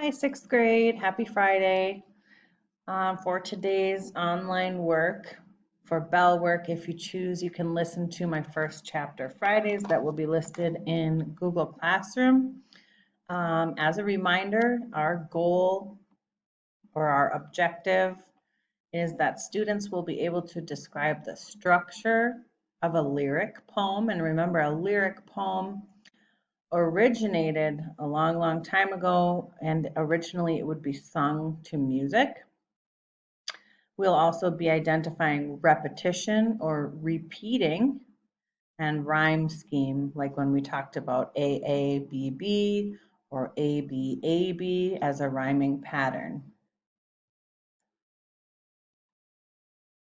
Hi, sixth grade. Happy Friday. For today's online work, for bell work, if you choose, you can listen to my first chapter Fridays that will be listed in Google Classroom. As a reminder, our goal or our objective is that students will be able to describe the structure of a lyric poem. And remember, a lyric poem originated a long, long time ago, and originally it would be sung to music. We'll also be identifying repetition or repeating and rhyme scheme, like when we talked about AABB or ABAB as a rhyming pattern.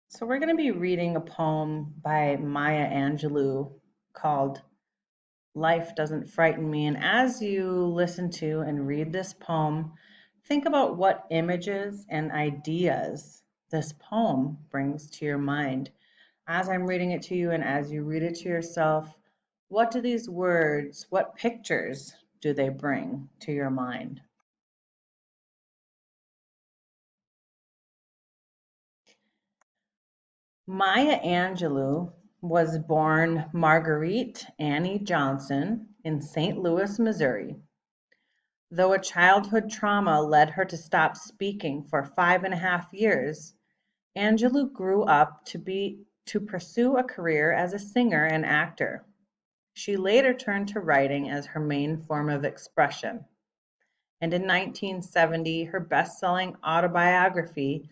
So we're going to be reading a poem by Maya Angelou called Life Doesn't Frighten Me. And as you listen to and read this poem, think about what images and ideas this poem brings to your mind. As I'm reading it to you and as you read it to yourself, what do these words, what pictures do they bring to your mind? Maya Angelou was born Marguerite Annie Johnson in St. Louis, Missouri. Though a childhood trauma led her to stop speaking for 5.5 years, Angelou grew up to pursue a career as a singer and actor. She later turned to writing as her main form of expression. And in 1970, her best-selling autobiography,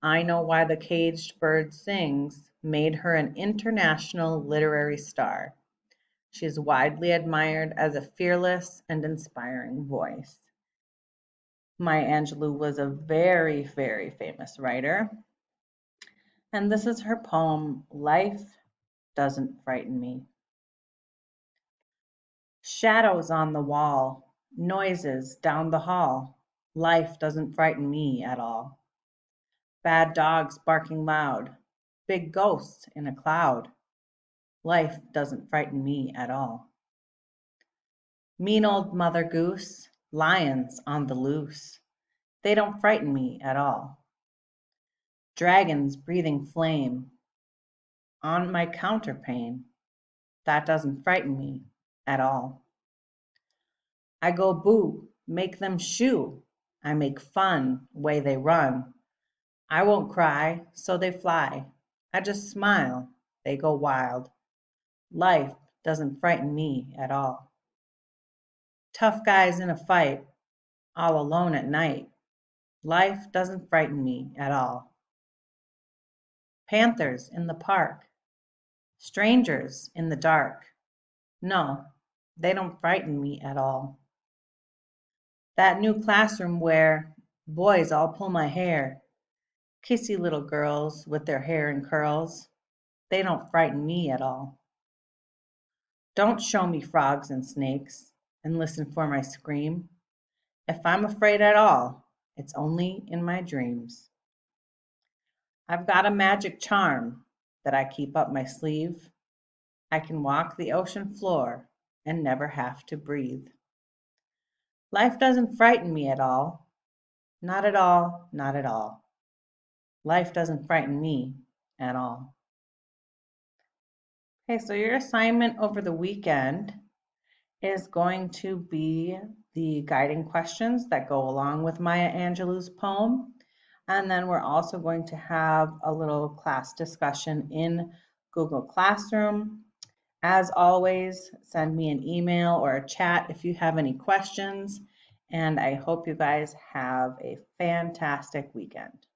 I Know Why the Caged Bird Sings, made her an international literary star. She is widely admired as a fearless and inspiring voice. Maya Angelou was a very, very famous writer. And this is her poem, Life Doesn't Frighten Me. Shadows on the wall, noises down the hall. Life doesn't frighten me at all. Bad dogs barking loud, big ghosts in a cloud. Life doesn't frighten me at all. Mean old Mother Goose, lions on the loose. They don't frighten me at all. Dragons breathing flame on my counterpane. That doesn't frighten me at all. I go boo, make them shoo. I make fun, way they run. I won't cry, so they fly. I just smile, they go wild. Life doesn't frighten me at all. Tough guys in a fight, all alone at night. Life doesn't frighten me at all. Panthers in the park, strangers in the dark. No, they don't frighten me at all. That new classroom where boys all pull my hair, kissy little girls with their hair in curls, they don't frighten me at all. Don't show me frogs and snakes and listen for my scream. If I'm afraid at all, it's only in my dreams. I've got a magic charm that I keep up my sleeve. I can walk the ocean floor and never have to breathe. Life doesn't frighten me at all. Not at all, not at all. Life doesn't frighten me at all. Okay, so your assignment over the weekend is going to be the guiding questions that go along with Maya Angelou's poem. And then we're also going to have a little class discussion in Google Classroom. As always, send me an email or a chat if you have any questions. And I hope you guys have a fantastic weekend.